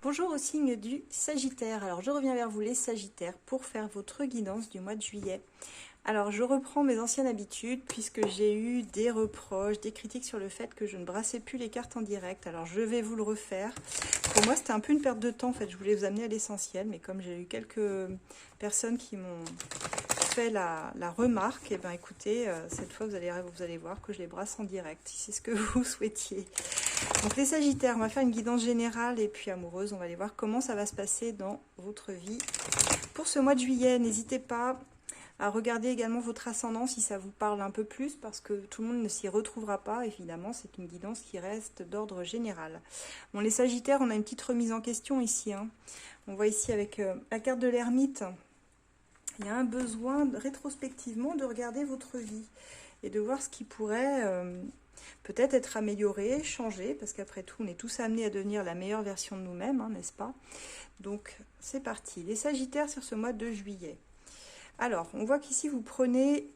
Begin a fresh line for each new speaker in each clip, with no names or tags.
Bonjour au signe du Sagittaire. Alors je reviens vers vous les Sagittaires pour faire votre guidance du mois de juillet. Alors je reprends mes anciennes habitudes puisque j'ai eu des reproches, des critiques sur le fait que je ne brassais plus les cartes en direct. Alors je vais vous le refaire. Pour moi c'était un peu une perte de temps en fait, je voulais vous amener à l'essentiel, mais comme j'ai eu quelques personnes qui m'ont fait la remarque, et ben écoutez, cette fois vous allez voir que je les brasse en direct, si c'est ce que vous souhaitiez. Donc les Sagittaires, on va faire une guidance générale et puis amoureuse, on va aller voir comment ça va se passer dans votre vie. Pour ce mois de juillet, n'hésitez pas à regarder également votre ascendant si ça vous parle un peu plus, parce que tout le monde ne s'y retrouvera pas, évidemment, c'est une guidance qui reste d'ordre général. Bon, les Sagittaires, on a une petite remise en question ici. On voit ici avec la carte de l'ermite, il y a un besoin rétrospectivement de regarder votre vie et de voir ce qui pourrait peut-être être amélioré, changé, parce qu'après tout, on est tous amenés à devenir la meilleure version de nous-mêmes, n'est-ce pas? Donc, c'est parti. Les Sagittaires sur ce mois de juillet. Alors, on voit qu'ici, vous prenez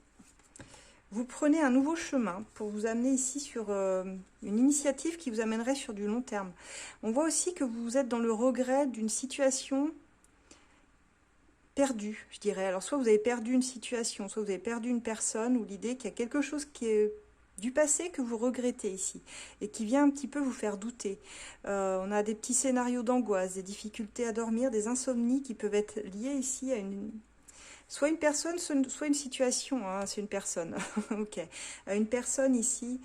un nouveau chemin pour vous amener ici sur une initiative qui vous amènerait sur du long terme. On voit aussi que vous êtes dans le regret d'une situation perdue, je dirais. Alors, soit vous avez perdu une situation, soit vous avez perdu une personne, ou l'idée qu'il y a quelque chose qui est du passé que vous regrettez ici et qui vient un petit peu vous faire douter. On a des petits scénarios d'angoisse, des difficultés à dormir, des insomnies qui peuvent être liées ici à soit une personne, soit une situation. C'est une personne, ok, à une personne ici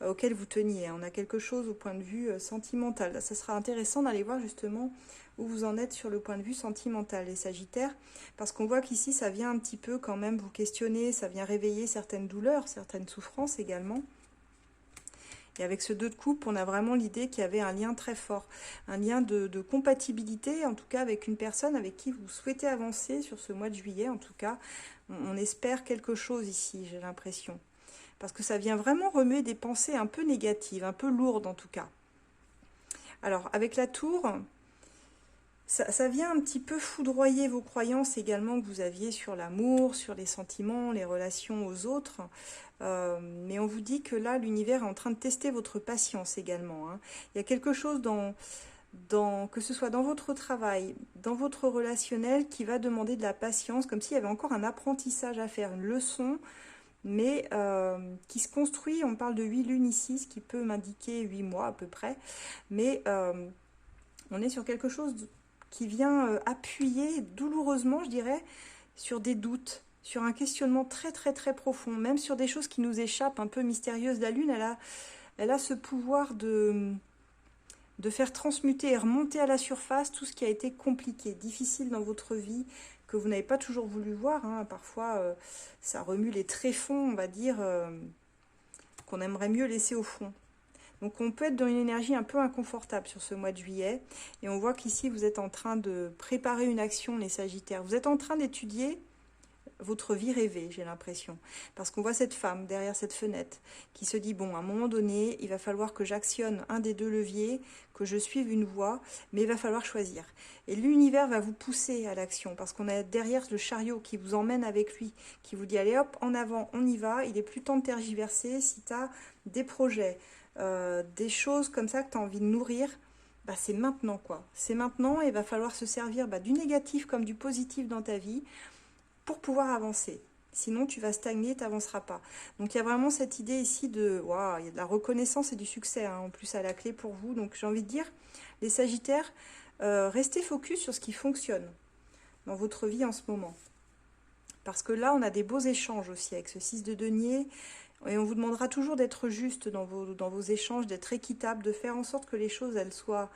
auquel vous teniez. On a quelque chose au point de vue sentimental. Là, ça sera intéressant d'aller voir justement où vous en êtes sur le point de vue sentimental, les Sagittaires, parce qu'on voit qu'ici, ça vient un petit peu quand même vous questionner, ça vient réveiller certaines douleurs, certaines souffrances également. Et avec ce 2 de coupe, on a vraiment l'idée qu'il y avait un lien très fort, un lien de compatibilité, en tout cas avec une personne avec qui vous souhaitez avancer sur ce mois de juillet. En tout cas, on espère quelque chose ici, j'ai l'impression. Parce que ça vient vraiment remuer des pensées un peu négatives, un peu lourdes en tout cas. Alors, avec la tour, ça vient un petit peu foudroyer vos croyances également que vous aviez sur l'amour, sur les sentiments, les relations aux autres. Mais on vous dit que là, l'univers est en train de tester votre patience également. Il y a quelque chose que ce soit dans votre travail, dans votre relationnel, qui va demander de la patience, comme s'il y avait encore un apprentissage à faire, une leçon, mais qui se construit. On parle de 8 lunes ici, ce qui peut m'indiquer 8 mois à peu près. Mais on est sur quelque chose qui vient appuyer douloureusement, je dirais, sur des doutes, sur un questionnement très très très profond, même sur des choses qui nous échappent, un peu mystérieuses. La Lune, elle a ce pouvoir de faire transmuter et remonter à la surface tout ce qui a été compliqué, difficile dans votre vie, que vous n'avez pas toujours voulu voir. Parfois, ça remue les tréfonds, on va dire, qu'on aimerait mieux laisser au fond. Donc on peut être dans une énergie un peu inconfortable sur ce mois de juillet. Et on voit qu'ici, vous êtes en train de préparer une action, les Sagittaires. Vous êtes en train d'étudier votre vie rêvée, j'ai l'impression. Parce qu'on voit cette femme derrière cette fenêtre qui se dit, bon, à un moment donné, il va falloir que j'actionne un des 2 leviers, que je suive une voie, mais il va falloir choisir. Et l'univers va vous pousser à l'action, parce qu'on a derrière le chariot qui vous emmène avec lui, qui vous dit, allez hop, en avant, on y va, il est plus temps de tergiverser. Si tu as des projets, des choses comme ça que tu as envie de nourrir, bah c'est maintenant quoi. C'est maintenant et il va falloir se servir du négatif comme du positif dans ta vie pour pouvoir avancer. Sinon, tu vas stagner, tu n'avanceras pas. Donc, il y a vraiment cette idée ici de... Waouh, il y a de la reconnaissance et du succès, en plus, à la clé pour vous. Donc, j'ai envie de dire, les Sagittaires, restez focus sur ce qui fonctionne dans votre vie en ce moment. Parce que là, on a des beaux échanges aussi avec ce 6 de denier. Et on vous demandera toujours d'être juste dans vos échanges, d'être équitable, de faire en sorte que les choses, elles soient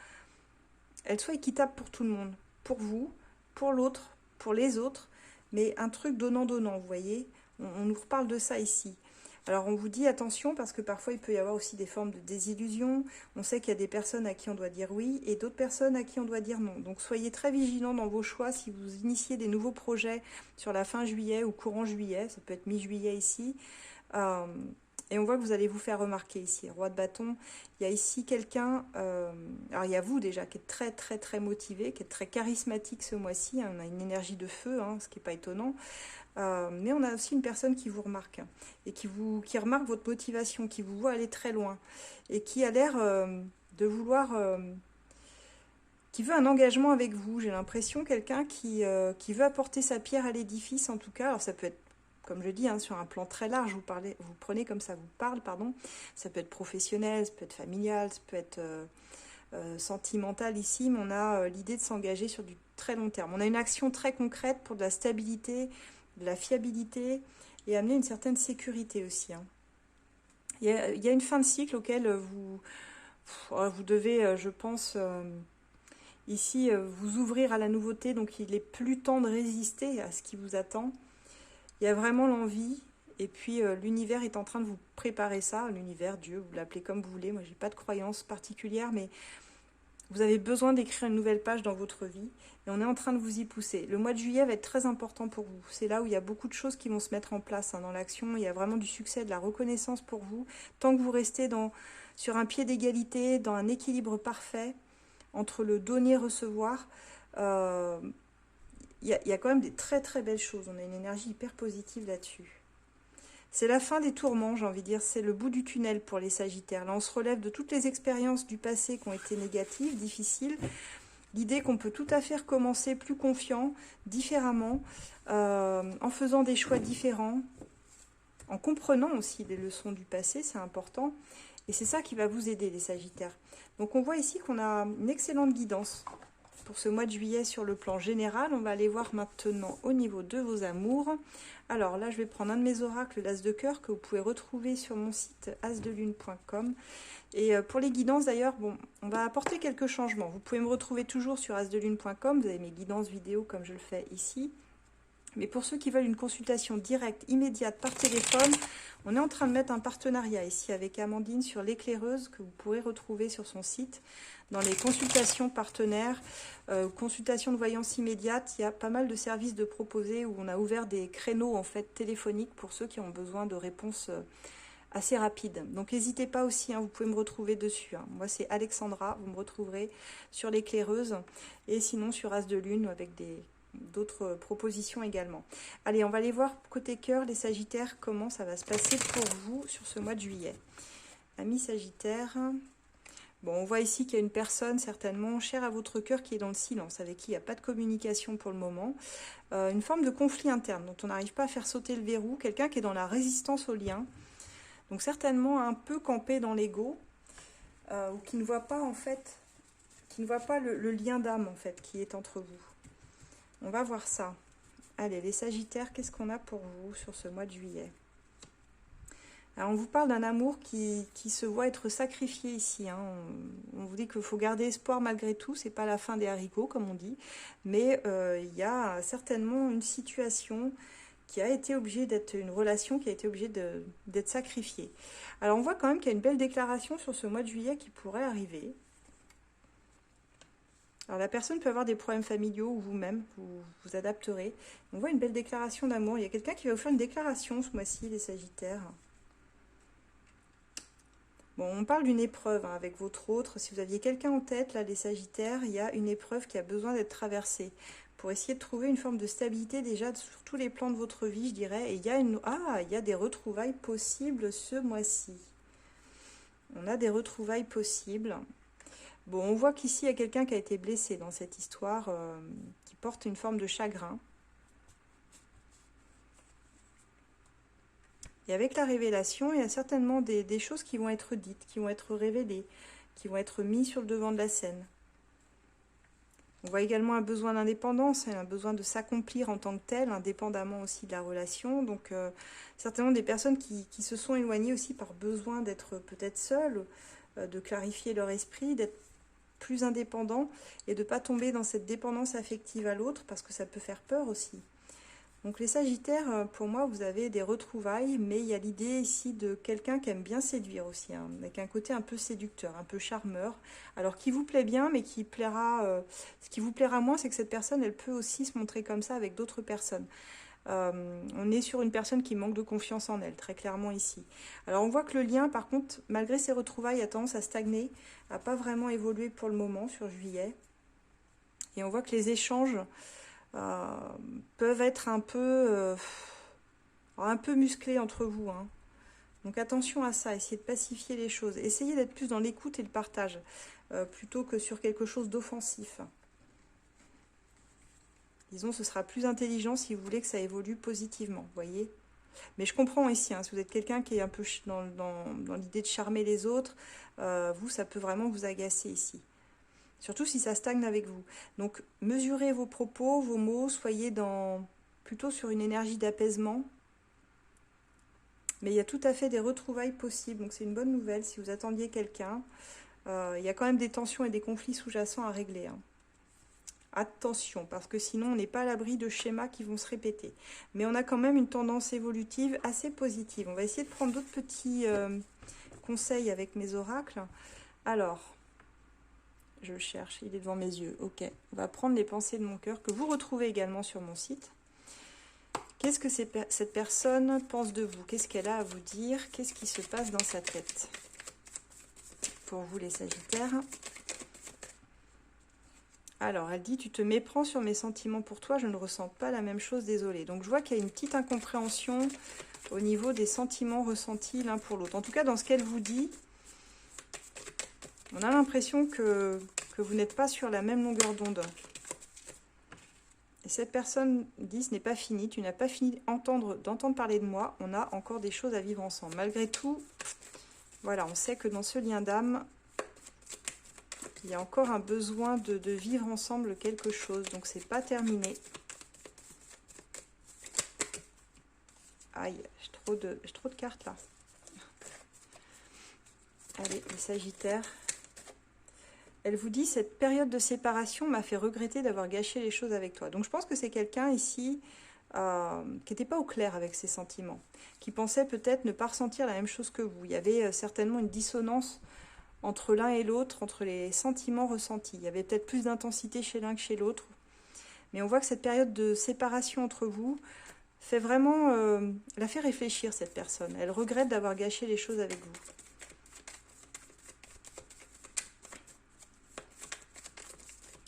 équitables pour tout le monde. Pour vous, pour l'autre, pour les autres. Mais un truc donnant-donnant, vous voyez. On nous reparle de ça ici. Alors on vous dit attention parce que parfois il peut y avoir aussi des formes de désillusion. On sait qu'il y a des personnes à qui on doit dire oui et d'autres personnes à qui on doit dire non. Donc soyez très vigilants dans vos choix si vous initiez des nouveaux projets sur la fin juillet ou courant juillet. Ça peut être mi-juillet ici. Et on voit que vous allez vous faire remarquer ici. Roi de bâton, il y a ici quelqu'un, alors il y a vous déjà qui est très très très motivé, qui est très charismatique ce mois-ci. On a une énergie de feu, ce qui n'est pas étonnant. Mais on a aussi une personne qui vous remarque et qui remarque votre motivation, qui vous voit aller très loin et qui a l'air de vouloir qui veut un engagement avec vous. J'ai l'impression quelqu'un qui veut apporter sa pierre à l'édifice en tout cas. Alors ça peut être, comme je dis, hein, sur un plan très large, vous prenez comme ça vous parle, pardon. Ça peut être professionnel, ça peut être familial, ça peut être sentimental ici, mais on a l'idée de s'engager sur du très long terme. On a une action très concrète pour de la stabilité, de la fiabilité et amener une certaine sécurité aussi. Hein. Il y a une fin de cycle auquel vous devez, je pense, ici, vous ouvrir à la nouveauté, donc il n'est plus temps de résister à ce qui vous attend. Il y a vraiment l'envie, et puis l'univers est en train de vous préparer ça, l'univers, Dieu, vous l'appelez comme vous voulez, moi j'ai pas de croyance particulière, mais vous avez besoin d'écrire une nouvelle page dans votre vie, et on est en train de vous y pousser. Le mois de juillet va être très important pour vous, c'est là où il y a beaucoup de choses qui vont se mettre en place hein, dans l'action, il y a vraiment du succès, de la reconnaissance pour vous, tant que vous restez sur un pied d'égalité, dans un équilibre parfait, entre le donner-recevoir, il y a quand même des très très belles choses. On a une énergie hyper positive là-dessus. C'est la fin des tourments, j'ai envie de dire. C'est le bout du tunnel pour les Sagittaires. Là, on se relève de toutes les expériences du passé qui ont été négatives, difficiles. L'idée qu'on peut tout à fait recommencer plus confiant, différemment, en faisant des choix différents, en comprenant aussi les leçons du passé, c'est important. Et c'est ça qui va vous aider, les Sagittaires. Donc on voit ici qu'on a une excellente guidance pour ce mois de juillet sur le plan général. On va aller voir maintenant au niveau de vos amours. Alors là, je vais prendre un de mes oracles, l'As de cœur, que vous pouvez retrouver sur mon site asdelune.com. Et pour les guidances, d'ailleurs, bon, on va apporter quelques changements. Vous pouvez me retrouver toujours sur asdelune.com. Vous avez mes guidances vidéo comme je le fais ici. Mais pour ceux qui veulent une consultation directe, immédiate, par téléphone, on est en train de mettre un partenariat ici avec Amandine sur l'éclaireuse que vous pourrez retrouver sur son site. Dans les consultations partenaires, consultations de voyance immédiate, il y a pas mal de services de proposés où on a ouvert des créneaux en fait téléphoniques pour ceux qui ont besoin de réponses assez rapides. Donc n'hésitez pas aussi, hein, vous pouvez me retrouver dessus. Hein. Moi c'est Alexandra, vous me retrouverez sur l'éclaireuse et sinon sur As de Lune avec d'autres propositions également. Allez, on va aller voir côté cœur, les Sagittaires, comment ça va se passer pour vous sur ce mois de juillet. Amis Sagittaires, bon, on voit ici qu'il y a une personne certainement chère à votre cœur qui est dans le silence, avec qui il n'y a pas de communication pour le moment. Une forme de conflit interne dont on n'arrive pas à faire sauter le verrou, quelqu'un qui est dans la résistance au lien, donc certainement un peu campé dans l'ego, ou qui ne voit pas en fait, qui ne voit pas le lien d'âme en fait qui est entre vous. On va voir ça. Allez, les Sagittaires, qu'est-ce qu'on a pour vous sur ce mois de juillet? Alors, on vous parle d'un amour qui se voit être sacrifié ici. Hein. On vous dit qu'il faut garder espoir malgré tout. C'est pas la fin des haricots, comme on dit. Mais il y a certainement une situation qui a été obligée d'être une relation qui a été obligée d'être sacrifiée. Alors, on voit quand même qu'il y a une belle déclaration sur ce mois de juillet qui pourrait arriver. Alors la personne peut avoir des problèmes familiaux ou vous-même, vous adapterez. On voit une belle déclaration d'amour. Il y a quelqu'un qui va vous faire une déclaration ce mois-ci, les Sagittaires. Bon, on parle d'une épreuve hein, avec votre autre. Si vous aviez quelqu'un en tête, là, les Sagittaires, il y a une épreuve qui a besoin d'être traversée. Pour essayer de trouver une forme de stabilité déjà sur tous les plans de votre vie, je dirais. Et il y a des retrouvailles possibles ce mois-ci. On a des retrouvailles possibles. Bon, on voit qu'ici, il y a quelqu'un qui a été blessé dans cette histoire, qui porte une forme de chagrin. Et avec la révélation, il y a certainement des choses qui vont être dites, qui vont être révélées, qui vont être mises sur le devant de la scène. On voit également un besoin d'indépendance, un besoin de s'accomplir en tant que tel, indépendamment aussi de la relation. Donc, certainement des personnes qui se sont éloignées aussi par besoin d'être peut-être seules, de clarifier leur esprit, d'être plus indépendant et de ne pas tomber dans cette dépendance affective à l'autre parce que ça peut faire peur aussi. Donc les Sagittaires, pour moi, vous avez des retrouvailles, mais il y a l'idée ici de quelqu'un qui aime bien séduire aussi, hein, avec un côté un peu séducteur, un peu charmeur, alors qui vous plaît bien, mais qui plaira, ce qui vous plaira moins, c'est que cette personne, elle peut aussi se montrer comme ça avec d'autres personnes. On est sur une personne qui manque de confiance en elle, très clairement ici. Alors on voit que le lien, par contre, malgré ses retrouvailles, a tendance à stagner, à pas vraiment évoluer pour le moment sur juillet. Et on voit que les échanges peuvent être un peu musclés entre vous. Hein. Donc attention à ça, essayez de pacifier les choses. Essayez d'être plus dans l'écoute et le partage. plutôt que sur quelque chose d'offensif. Disons, ce sera plus intelligent si vous voulez que ça évolue positivement, vous voyez. Mais je comprends ici, hein, si vous êtes quelqu'un qui est un peu dans l'idée de charmer les autres, vous, ça peut vraiment vous agacer ici. Surtout si ça stagne avec vous. Donc, mesurez vos propos, vos mots, soyez plutôt sur une énergie d'apaisement. Mais il y a tout à fait des retrouvailles possibles, donc c'est une bonne nouvelle si vous attendiez quelqu'un. Il y a quand même des tensions et des conflits sous-jacents à régler, hein. Attention, parce que sinon on n'est pas à l'abri de schémas qui vont se répéter. Mais on a quand même une tendance évolutive assez positive. On va essayer de prendre d'autres petits conseils avec mes oracles. Alors, je le cherche, il est devant mes yeux. Ok, on va prendre les pensées de mon cœur, que vous retrouvez également sur mon site. Qu'est-ce que cette personne pense de vous? Qu'est-ce qu'elle a à vous dire? Qu'est-ce qui se passe dans sa tête? Pour vous les Sagittaires. Alors, elle dit, tu te méprends sur mes sentiments pour toi, je ne ressens pas la même chose, désolée. Donc, je vois qu'il y a une petite incompréhension au niveau des sentiments ressentis l'un pour l'autre. En tout cas, dans ce qu'elle vous dit, on a l'impression que vous n'êtes pas sur la même longueur d'onde. Et cette personne dit, ce n'est pas fini, tu n'as pas fini d'entendre parler de moi, on a encore des choses à vivre ensemble. Malgré tout, voilà, on sait que dans ce lien d'âme, il y a encore un besoin de vivre ensemble quelque chose. Donc, c'est pas terminé. Aïe, j'ai trop de cartes là. Allez, les Sagittaires. Elle vous dit, cette période de séparation m'a fait regretter d'avoir gâché les choses avec toi. Donc, je pense que c'est quelqu'un ici qui n'était pas au clair avec ses sentiments. Qui pensait peut-être ne pas ressentir la même chose que vous. Il y avait certainement une dissonance entre l'un et l'autre, entre les sentiments ressentis. Il y avait peut-être plus d'intensité chez l'un que chez l'autre. Mais on voit que cette période de séparation entre vous fait vraiment, la fait réfléchir, cette personne. Elle regrette d'avoir gâché les choses avec vous.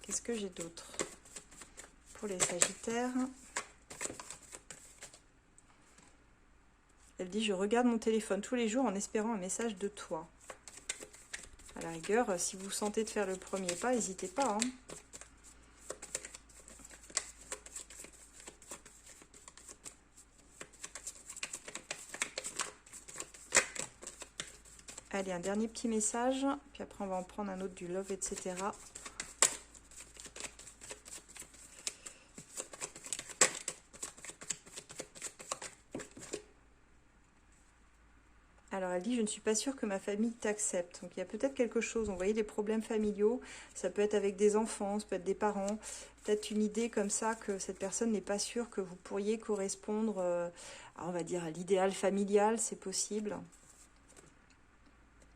Qu'est-ce que j'ai d'autre pour les Sagittaires? Elle dit, je regarde mon téléphone tous les jours en espérant un message de toi. À la rigueur, si vous sentez de faire le premier pas, n'hésitez pas, hein. Allez, un dernier petit message, puis après on va en prendre un autre du love, etc. Alors, elle dit, je ne suis pas sûre que ma famille t'accepte. Donc, il y a peut-être quelque chose. Vous voyez, des problèmes familiaux. Ça peut être avec des enfants, ça peut être des parents. Peut-être une idée comme ça que cette personne n'est pas sûre que vous pourriez correspondre, on va dire, à l'idéal familial. C'est possible.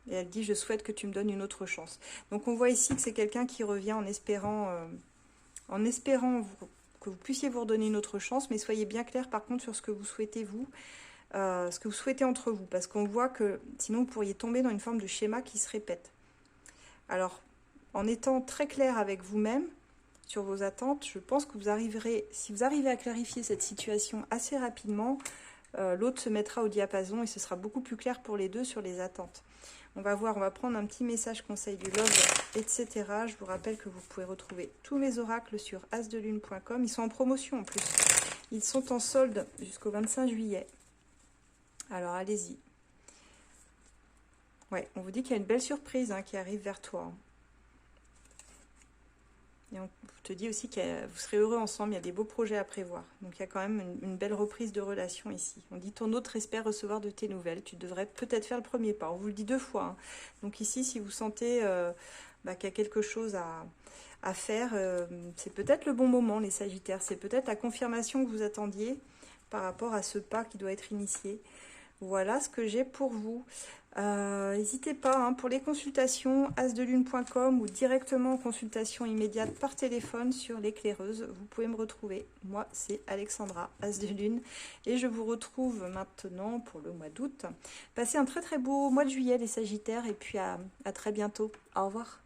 Et elle dit, je souhaite que tu me donnes une autre chance. Donc, on voit ici que c'est quelqu'un qui revient en espérant que vous puissiez vous redonner une autre chance. Mais soyez bien clair, par contre, sur ce que vous souhaitez, vous. Ce que vous souhaitez entre vous, parce qu'on voit que sinon vous pourriez tomber dans une forme de schéma qui se répète. Alors, en étant très clair avec vous-même sur vos attentes, je pense que vous arriverez, si vous arrivez à clarifier cette situation assez rapidement, l'autre se mettra au diapason et ce sera beaucoup plus clair pour les deux sur les attentes. On va voir, on va prendre un petit message conseil du love, etc. Je vous rappelle que vous pouvez retrouver tous mes oracles sur asdelune.com. Ils sont en promotion en plus. Ils sont en solde jusqu'au 25 juillet. Alors, allez-y. Ouais, on vous dit qu'il y a une belle surprise qui arrive vers toi. Et on te dit aussi que vous serez heureux ensemble, il y a des beaux projets à prévoir. Donc, il y a quand même une belle reprise de relation ici. On dit, ton autre espère recevoir de tes nouvelles. Tu devrais peut-être faire le premier pas. On vous le dit 2 fois. Donc, ici, si vous sentez qu'il y a quelque chose à faire, c'est peut-être le bon moment, les Sagittaires. C'est peut-être la confirmation que vous attendiez par rapport à ce pas qui doit être initié. Voilà ce que j'ai pour vous. N'hésitez pas pour les consultations asdelune.com ou directement en consultation immédiate par téléphone sur l'éclaireuse. Vous pouvez me retrouver. Moi, c'est Alexandra Asdelune et je vous retrouve maintenant pour le mois d'août. Passez un très très beau mois de juillet les Sagittaires et puis à très bientôt. Au revoir.